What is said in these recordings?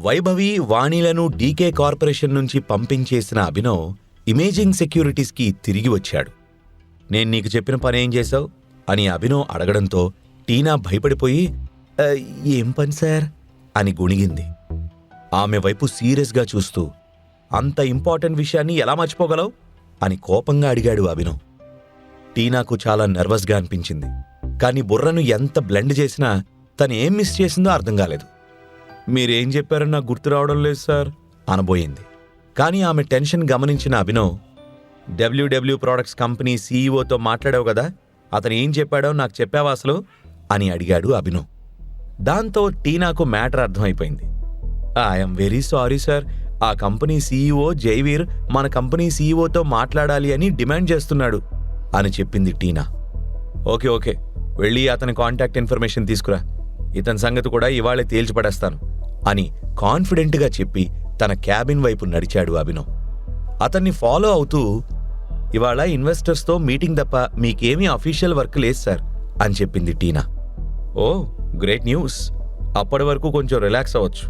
Vaibhavi, వాణిలను DK corporation నుంచి పంపించేసిన Abhinav imaging సెక్యూరిటీస్కి తిరిగి వచ్చాడు. నేను నీకు చెప్పిన పనేం చేశావు అని అభినవ్ అడగడంతో టీనా భయపడిపోయి ఏం పని సార్ అని గుణిగింది. ఆమె వైపు సీరియస్గా చూస్తూ అంత ఇంపార్టెంట్ విషయాన్ని ఎలా మర్చిపోగలవు అని కోపంగా అడిగాడు అభినవ్. టీనాకు చాలా నర్వస్గా అనిపించింది. కాని బుర్రను ఎంత బ్లెండ్ చేసినా తను ఏం మిస్ చేసిందో అర్థం కాలేదు. మీరేం చెప్పారని నాకు గుర్తు రావడం లేదు సార్ అనబోయింది. కానీ ఆమె టెన్షన్ గమనించిన అభినవ్, డబ్ల్యూడబ్ల్యూ ప్రొడక్ట్స్ కంపెనీ సీఈఓతో మాట్లాడావు కదా, అతను ఏం చెప్పాడో నాకు చెప్పావా అసలు అని అడిగాడు అభినవ్. దాంతో టీనాకు మ్యాటర్ అర్థమైపోయింది. ఐఎమ్ వెరీ సారీ సార్, ఆ కంపెనీ సీఈఓ జైవీర్ మన కంపెనీ సీఈఓతో మాట్లాడాలి అని డిమాండ్ చేస్తున్నాడు అని చెప్పింది టీనా. ఓకే వెళ్ళి అతని కాంటాక్ట్ ఇన్ఫర్మేషన్ తీసుకురా, ఇతని సంగతి కూడా ఇవాళే తేల్చిపడేస్తాను అని కాన్ఫిడెంట్గా చెప్పి తన క్యాబిన్ వైపు నడిచాడు అభినవ్. అతన్ని ఫాలో అవుతూ, ఇవాళ ఇన్వెస్టర్స్తో మీటింగ్ తప్ప మీకేమీ అఫీషియల్ వర్క్ లేదు సార్ అని చెప్పింది టీనా. ఓ గ్రేట్ న్యూస్, అప్పటి వరకు కొంచెం రిలాక్స్ అవ్వచ్చు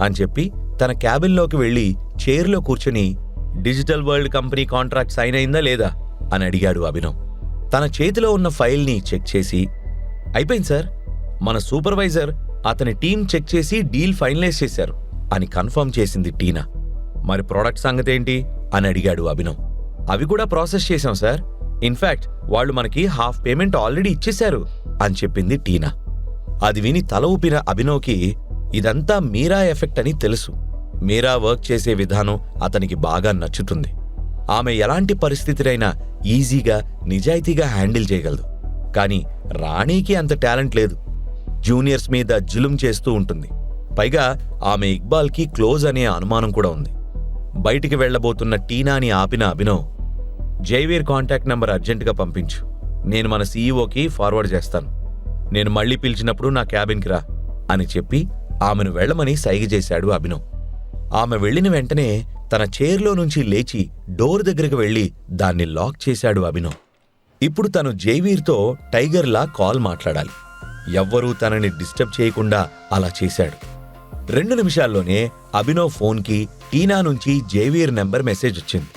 అని చెప్పి తన క్యాబిన్లోకి వెళ్లి చైర్లో కూర్చుని digital world company contract sign అయిందా లేదా అని అడిగాడు అభినవ్. తన చేతిలో ఉన్న ఫైల్ని చెక్ చేసి, అయిపోయింది సార్, మన సూపర్వైజర్ అతని టీం చెక్ చేసి డీల్ ఫైనలైజ్ చేశారు అని కన్ఫర్మ్ చేసింది టీనా. మరి ప్రోడక్ట్ సంగతేంటి అని అడిగాడు అభినవ్. అవి కూడా ప్రాసెస్ చేశాం సార్, ఇన్ఫాక్ట్ వాళ్ళు మనకి హాఫ్ పేమెంట్ ఆల్రెడీ ఇచ్చేశారు అని చెప్పింది టీనా. అది విని తల ఊపిన అభినవ్కి ఇదంతా మీరా ఎఫెక్ట్ అని తెలుసు. మీరా వర్క్ చేసే విధానం అతనికి బాగా నచ్చుతుంది. ఆమె ఎలాంటి పరిస్థితినైనా ఈజీగా నిజాయితీగా హ్యాండిల్ చేయగలదు. కానీ రాణీకి అంత టాలెంట్ లేదు. జూనియర్స్ మీద జులుం చేస్తూ ఉంటుంది. పైగా ఆమె ఇక్బాల్కి క్లోజ్ అనే అనుమానం కూడా ఉంది. బయటికి వెళ్లబోతున్న టీనాని ఆపిన అభినవ్, జైవీర్ కాంటాక్ట్ నంబర్ అర్జెంటుగా పంపించు, నేను మన సీఈఓకి ఫార్వర్డ్ చేస్తాను, నేను మళ్లీ పిలిచినప్పుడు నా క్యాబిన్కి రా అని చెప్పి ఆమెను వెళ్లమని సైగ చేశాడు అభినవ్. ఆమె వెళ్లిన వెంటనే తన చైర్లో నుంచి లేచి డోర్ దగ్గరకు వెళ్లి దాన్ని లాక్ చేశాడు అభినవ్. ఇప్పుడు తను జైవీర్తో టైగర్లా కాల్ మాట్లాడాలి. ఎవ్వరూ తనని డిస్టర్బ్ చేయకుండా అలా చేశాడు. 2 నిమిషాల్లోనే అభినవ్ ఫోన్కి టీనా నుంచి జైవీర్ నెంబర్ మెసేజ్ వచ్చింది.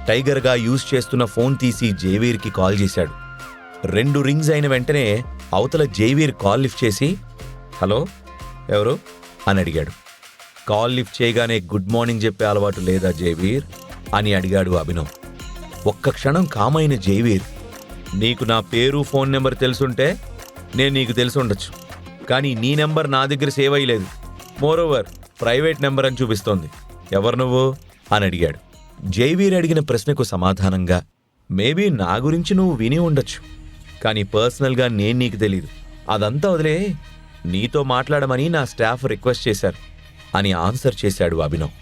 టైగర్గా యూజ్ చేస్తున్న ఫోన్ తీసి జైవీర్కి కాల్ చేశాడు. 2 రింగ్స్ అయిన వెంటనే అవతల జైవీర్ కాల్ లిఫ్ట్ చేసి, హలో ఎవరు అని అడిగాడు. కాల్ లిఫ్ట్ చేయగానే గుడ్ మార్నింగ్ చెప్పే అలవాటు లేదా జైవీర్ అని అడిగాడు అభినవ్. ఒక్క క్షణం కామైన జైవీర్, నీకు నా పేరు ఫోన్ నెంబర్ తెలుసుంటే నేను నీకు తెలుసుండొచ్చు, కానీ నీ నెంబర్ నా దగ్గర సేవ్ అయ్యలేదు, మోరోవర్ ప్రైవేట్ నెంబర్ అని చూపిస్తోంది, ఎవరు నువ్వు అని అడిగాడు. జైవీర్ అడిగిన ప్రశ్నకు సమాధానంగా, మేబీ నా గురించి నువ్వు విని ఉండొచ్చు, కానీ పర్సనల్గా నేను నీకు తెలీదు, అదంతా వదిలే, నీతో మాట్లాడమని నా స్టాఫ్ రిక్వెస్ట్ చేశారు అని ఆన్సర్ చేశాడు అభినవ్.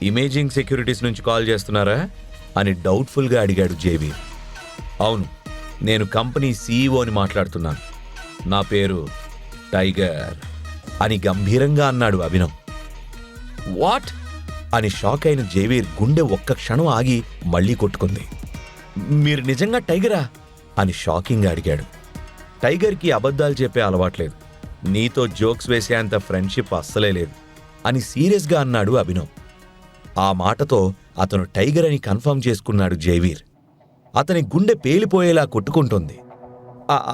ఇమేజింగ్ సెక్యూరిటీస్ నుంచి కాల్ చేస్తున్నారా అని డౌట్ఫుల్గా అడిగాడు జైవీర్. అవును, నేను కంపెనీ సీఈఓని మాట్లాడుతున్నాను, నా పేరు టైగర్ అని గంభీరంగా అన్నాడు అభినవ్. వాట్ అని షాక్ అయిన జైవీర్ గుండె ఒక్క క్షణం ఆగి మళ్లీ కొట్టుకుంది. మీరు నిజంగా టైగరా అని షాకింగ్గా అడిగాడు. టైగర్కి అబద్ధాలు చెప్పే అలవాట్లేదు, నీతో జోక్స్ వేసేంత ఫ్రెండ్షిప్ అస్సలే లేదు అని సీరియస్గా అన్నాడు అభినవ్. ఆ మాటతో అతను టైగర్ అని కన్ఫర్మ్ చేసుకున్నాడు జైవీర్. అతని గుండె పేలిపోయేలా కొట్టుకుంటోంది.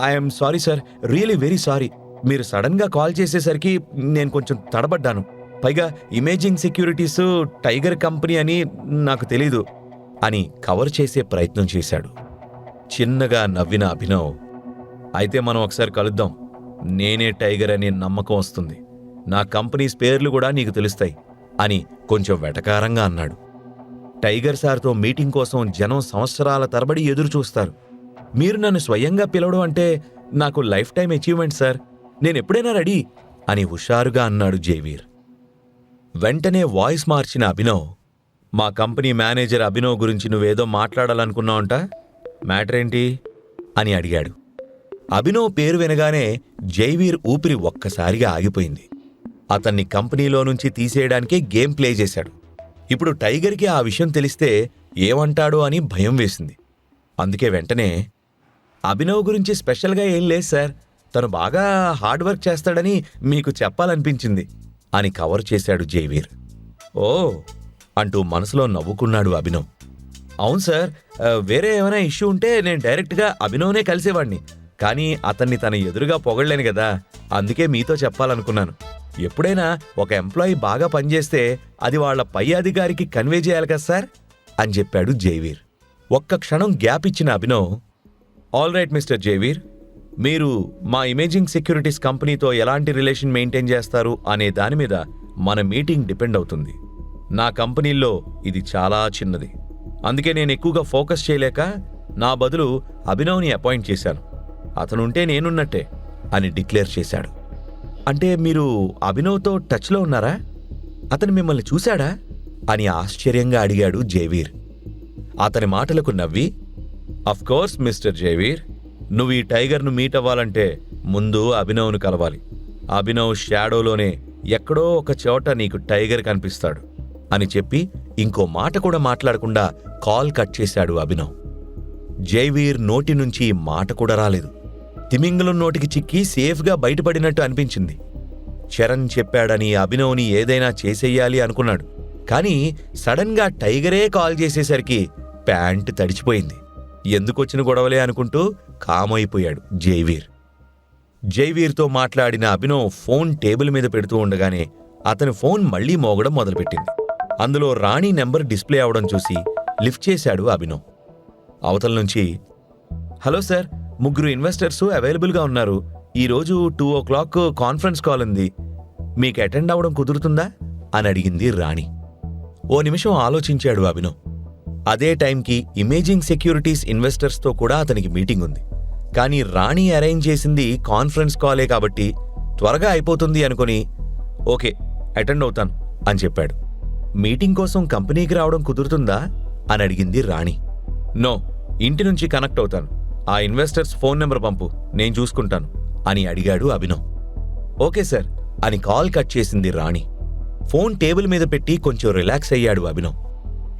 I'm sorry sir, really very sorry, మీరు సడన్గా కాల్ చేసేసరికి నేను కొంచెం తడబడ్డాను, పైగా ఇమేజింగ్ సెక్యూరిటీస్ టైగర్ కంపెనీ అని నాకు తెలీదు అని కవర్ చేసే ప్రయత్నం చేశాడు. చిన్నగా నవ్విన అభినవ్, అయితే మనం ఒకసారి కలుద్దాం, నేనే టైగర్ అనే నమ్మకం వస్తుంది, నా కంపెనీస్ పేర్లు కూడా నీకు తెలుస్తాయి అని కొంచెం వెటకారంగా అన్నాడు. టైగర్ సార్తో మీటింగ్ కోసం జనం సంవత్సరాల తరబడి ఎదురు చూస్తారు, మీరు నన్ను స్వయంగా పిలవడం అంటే నాకు లైఫ్ టైం అచీవ్మెంట్ సార్, నేనెప్పుడైనా రెడీ అని హుషారుగా అన్నాడు జైవీర్. వెంటనే వాయిస్ మార్చిన అభినవ్, మా కంపెనీ మేనేజర్ అభినవ్ గురించి నువ్వేదో మాట్లాడాలనుకున్నావంట, మ్యాటర్ ఏంటి అని అడిగాడు. అభినవ్ పేరు వినగానే జైవీర్ ఊపిరి ఒక్కసారిగా ఆగిపోయింది. అతన్ని కంపెనీలో నుంచి తీసేయడానికే గేమ్ ప్లే చేశాడు. ఇప్పుడు టైగర్కి ఆ విషయం తెలిస్తే ఏమంటాడో అని భయం వేసింది. అందుకే వెంటనే, అభినవ్ గురించి స్పెషల్గా ఏం లేదు సార్, తను బాగా హార్డ్ వర్క్ చేస్తాడని మీకు చెప్పాలనిపించింది అని కవర్ చేశాడు జైవీర్. ఓ అంటూ మనసులో నవ్వుకున్నాడు అభినవ్. అవును సార్, వేరే ఏమైనా ఇష్యూ ఉంటే నేను డైరెక్ట్గా అభినవ్నే కలిసేవాణ్ణి. కానీ అతన్ని తన ఎదురుగా పొగడలేను కదా, అందుకే మీతో చెప్పాలనుకున్నాను. ఎప్పుడైనా ఒక ఎంప్లాయీ బాగా పనిచేస్తే అది వాళ్ల పై అధికారికి కన్వే చేయాలి కదా సార్ అని చెప్పాడు జైవీర్. ఒక్క క్షణం గ్యాప్ ఇచ్చిన Abhinav, all right mister Jaiveer, మీరు మా ఇమేజింగ్ సెక్యూరిటీస్ కంపెనీతో ఎలాంటి రిలేషన్ మెయింటైన్ చేస్తారు అనే దాని మీద మన మీటింగ్ డిపెండ్ అవుతుంది. నా కంపెనీల్లో ఇది చాలా చిన్నది, అందుకే నేను ఎక్కువగా ఫోకస్ చేయలేక నా బదులు అభినవ్ని అపాయింట్ చేశాను. అతనుంటే నేనున్నట్టే అని డిక్లేర్ చేశాడు. అంటే మీరు అభినవ్తో టచ్లో ఉన్నారా? అతను మిమ్మల్ని చూశాడా అని ఆశ్చర్యంగా అడిగాడు జైవీర్. అతని మాటలకు నవ్వి, అఫ్కోర్స్ మిస్టర్ జైవీర్, నువ్వు ఈ టైగర్ను మీట్ అవ్వాలంటే ముందు అభినవ్ను కలవాలి. అభినవ్ షాడోలోనే ఎక్కడో ఒక చోట నీకు టైగర్ కనిపిస్తాడు అని చెప్పి ఇంకో మాట కూడా మాట్లాడకుండా కాల్ కట్ చేశాడు అభినవ్. జైవీర్ నోటి నుంచి మాట కూడా రాలేదు. తిమింగలం నోటికి చిక్కి సేఫ్గా బయటపడినట్టు అనిపించింది. చరణ్ చెప్పాడని అభినవ్ని ఏదైనా చేసేయాలి అనుకున్నాడు. కానీ సడన్గా టైగరే కాల్ చేసేసరికి ప్యాంటు తడిచిపోయింది. ఎందుకొచ్చిన గొడవలే అనుకుంటూ కామైపోయాడు జైవీర్. జైవీర్తో మాట్లాడిన అభినవ్ ఫోన్ టేబుల్ మీద పెడుతూ ఉండగానే అతని ఫోన్ మళ్లీ మోగడం మొదలుపెట్టింది. అందులో రాణి నెంబర్ డిస్ప్లే అవడం చూసి లిఫ్ట్ చేశాడు అభినవ్. అవతల నుంచి, హలో సార్, 3 ఇన్వెస్టర్సు అవైలబుల్గా ఉన్నారు. ఈరోజు 2 o'clock కాన్ఫరెన్స్ కాల్ ఉంది. మీకు అటెండ్ అవ్వడం కుదురుతుందా అని అడిగింది రాణి. ఓ నిమిషం ఆలోచించాడు అభినవ్. అదే టైంకి ఇమేజింగ్ సెక్యూరిటీస్ ఇన్వెస్టర్స్తో కూడా అతనికి మీటింగ్ ఉంది. కానీ రాణి అరేంజ్ చేసింది కాన్ఫరెన్స్ కాలే కాబట్టి త్వరగా అయిపోతుంది అనుకుని, ఓకే అటెండ్ అవుతాను అని చెప్పాడు. మీటింగ్ కోసం కంపెనీకి రావడం కుదురుతుందా అని అడిగింది రాణి. నో, ఇంటి నుంచి కనెక్ట్ అవుతాను. ఆ ఇన్వెస్టర్స్ ఫోన్ నెంబర్ పంపు, నేను చూసుకుంటాను అని అడిగాడు అభినవ్. ఓకే సార్ అని కాల్ కట్ చేసింది రాణి. ఫోన్ టేబుల్ మీద పెట్టి కొంచెం రిలాక్స్ అయ్యాడు అభినవ్.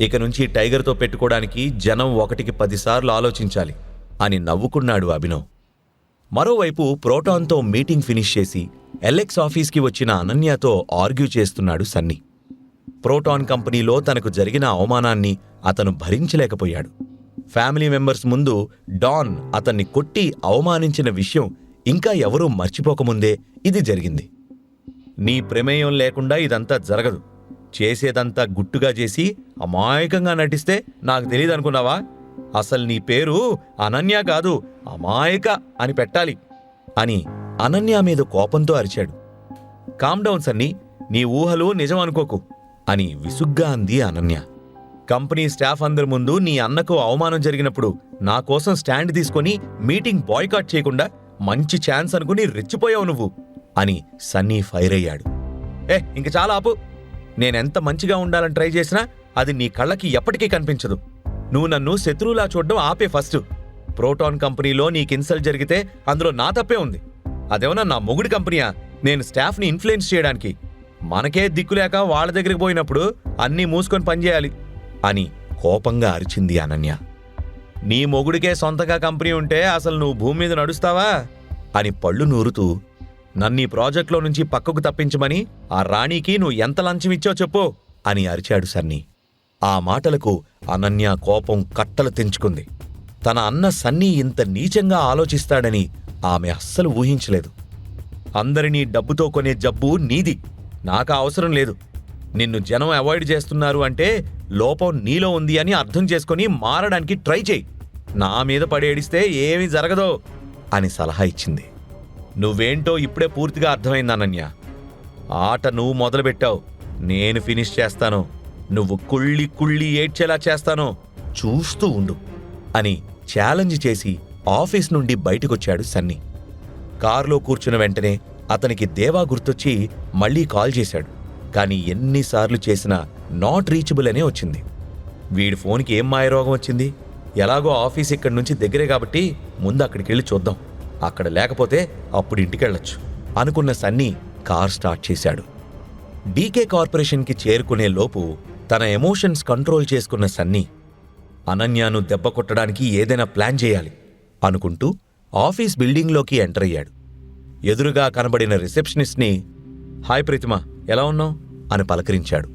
ఇక నుంచి టైగర్తో పెట్టుకోవడానికి జనం 1కి 10 సార్లు ఆలోచించాలి అని నవ్వుకున్నాడు అభినవ్. మరోవైపు ప్రోటాన్తో మీటింగ్ ఫినిష్ చేసి ఎల్ఎక్స్ ఆఫీస్కి వచ్చిన అనన్యతో ఆర్గ్యూ చేస్తున్నాడు సన్నీ. ప్రోటాన్ కంపెనీలో తనకు జరిగిన అవమానాన్ని అతను భరించలేకపోయాడు. ఫ్యామిలీ మెంబర్స్ ముందు డాన్ అతన్ని కొట్టి అవమానించిన విషయం ఇంకా ఎవరూ మర్చిపోకముందే ఇది జరిగింది. నీ ప్రమేయం లేకుండా ఇదంతా జరగదు. చేసేదంతా గుట్టుగా చేసి అమాయకంగా నటిస్తే నాకు తెలీదనుకున్నావా? అసలు నీ పేరు అనన్య కాదు, అమాయక అని పెట్టాలి అని అనన్య మీద కోపంతో అరిచాడు. కామ్ డౌన్ సన్నీ, నీ ఊహలు నిజం అనుకోకు అని విసుగ్గా అంది అనన్య. కంపెనీ స్టాఫ్ అందరి ముందు నీ అన్నకు అవమానం జరిగినప్పుడు నా కోసం స్టాండ్ తీసుకొని మీటింగ్ బాయ్కాట్ చేయకుండా మంచి ఛాన్స్ అనుకుని రెచ్చిపోయావు నువ్వు అని సన్నీ ఫైర్ అయ్యాడు. ఇంక చాలా ఆపు. నేనెంత మంచిగా ఉండాలని ట్రై చేసినా అది నీ కళ్ళకి ఎప్పటికీ కనిపించదు. నువ్వు నన్ను శత్రువులా చూడడం ఆపే ఫస్ట్. ప్రోటాన్ కంపెనీలో నీకు ఇన్సల్ట్ జరిగితే అందులో నా తప్పే ఉంది. అదేమన్నా నా మొగుడి కంపెనీయా నేను స్టాఫ్ని ఇన్ఫ్లుయెన్స్ చేయడానికి? మనకే దిక్కులేక వాళ్ళ దగ్గరికి పోయినప్పుడు అన్నీ మూసుకొని పనిచేయాలి అని కోపంగా అరిచింది అనన్య. నీ మొగుడికే సొంతగా కంపెనీ ఉంటే అసలు నువ్వు భూమి మీద నడుస్తావా అని పళ్ళు నూరుతూ, నన్నీ ప్రాజెక్ట్లో నుంచి పక్కకు తప్పించమని ఆ రాణికి నువ్వు ఎంత లంచం ఇచ్చో చెప్పు అని అరిచాడు సన్నీ. ఆ మాటలకు అనన్య కోపం కట్టలు తెంచుకుంది. తన అన్న సన్నీ ఇంత నీచంగా ఆలోచిస్తాడని ఆమె అస్సలు ఊహించలేదు. అందరినీ డబ్బుతో కొనే జబ్బు నీది, నాకా అవసరం లేదు. నిన్ను జనం అవాయిడ్ చేస్తున్నారు అంటే లోపం నీలో ఉంది అని అర్థం చేసుకుని మారడానికి ట్రై చేయి. నా మీద పడేడిస్తే ఏమీ జరగదో అని సలహా ఇచ్చింది. నువ్వేంటో ఇప్పుడే పూర్తిగా అర్థమైంది అనన్య. ఆట నువ్వు మొదలుపెట్టావు, నేను ఫినిష్ చేస్తాను. నువ్వు కుళ్ళి కుళ్ళి ఏడ్చేలా చేస్తాను, చూస్తూ ఉండు అని ఛాలెంజ్ చేసి ఆఫీస్ నుండి బయటకొచ్చాడు సన్నీ. కారులో కూర్చున్న వెంటనే అతనికి దేవా గుర్తొచ్చి మళ్లీ కాల్ చేశాడు. కానీ ఎన్నిసార్లు చేసినా నాట్ రీచబుల్ అనే వచ్చింది. వీడి ఫోన్కి ఏం మాయరోగం వచ్చింది? ఎలాగో ఆఫీస్ ఇక్కడి నుంచి దగ్గరే కాబట్టి ముందు అక్కడికెళ్ళి చూద్దాం, అక్కడ లేకపోతే అప్పుడు ఇంటికెళ్ళొచ్చు అనుకున్న సన్నీ కార్ స్టార్ట్ చేశాడు. డీకే కార్పొరేషన్కి చేరుకునే లోపు తన ఎమోషన్స్ కంట్రోల్ చేసుకున్న సన్నీ అనన్యను దెబ్బ కొట్టడానికి ఏదైనా ప్లాన్ చేయాలి అనుకుంటూ ఆఫీస్ బిల్డింగ్లోకి ఎంటర్ అయ్యాడు. ఎదురుగా కనబడిన రిసెప్షనిస్ట్ని, హాయ్ ప్రీతిమా, ఎలా ఉన్నావు అని పలకరించాడు.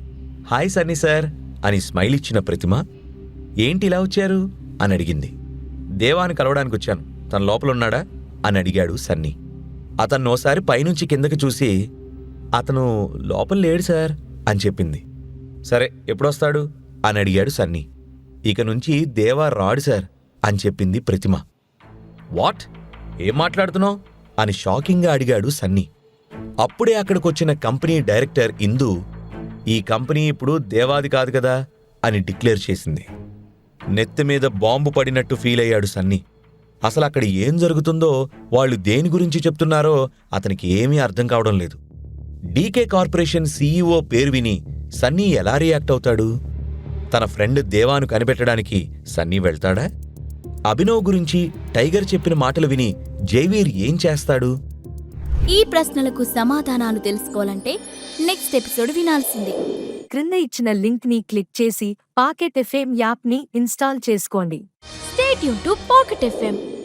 హాయ్ సన్నీ సార్ అని స్మైల్ ఇచ్చిన ప్రతిమ ఏంటి ఇలా వచ్చారు అని అడిగింది. దేవాని కలవడానికి వచ్చాను, తన లోపలున్నాడా అని అడిగాడు సన్నీ. అతన్నోసారి పైనుంచి కిందకి చూసి అతను లోపల లేడు సార్ అని చెప్పింది. సరే ఎప్పుడొస్తాడు అని అడిగాడు సన్నీ. ఇక నుంచి దేవా రాడు సార్ అని చెప్పింది ప్రతిమ. వాట్, ఏం మాట్లాడుతున్నావు అని షాకింగ్గా అడిగాడు సన్నీ. అప్పుడే అక్కడికొచ్చిన కంపెనీ డైరెక్టర్ ఇందు ఈ కంపెనీ ఇప్పుడు దేవాది కాదు కదా అని డిక్లేర్ చేసింది. నెత్తిమీద బాంబు పడినట్టు ఫీల్ అయ్యాడు సన్నీ. అసలు అక్కడ ఏం జరుగుతుందో, వాళ్ళు దేని గురించి చెప్తున్నారో అతనికి ఏమీ అర్థం కావడం లేదు. డీకే కార్పొరేషన్ సీఈఓ పేరు విని సన్నీ ఎలా రియాక్ట్ అవుతాడు? తన ఫ్రెండ్ దేవాను కనిపెట్టడానికి సన్నీ వెళ్తాడా? అభినవ్ గురించి టైగర్ చెప్పిన మాటలు విని జైవీర్ ఏం చేస్తాడు? ఈ ప్రశ్నలకు సమాధానాలు తెలుసుకోవాలంటే నెక్స్ట్ ఎపిసోడ్ వినాల్సిందే. క్రింద ఇచ్చిన లింక్ ని క్లిక్ చేసి పాకెట్ ఎఫ్ఎం యాప్ ని ఇన్స్టాల్ చేసుకోండి. Stay tuned to Pocket FM.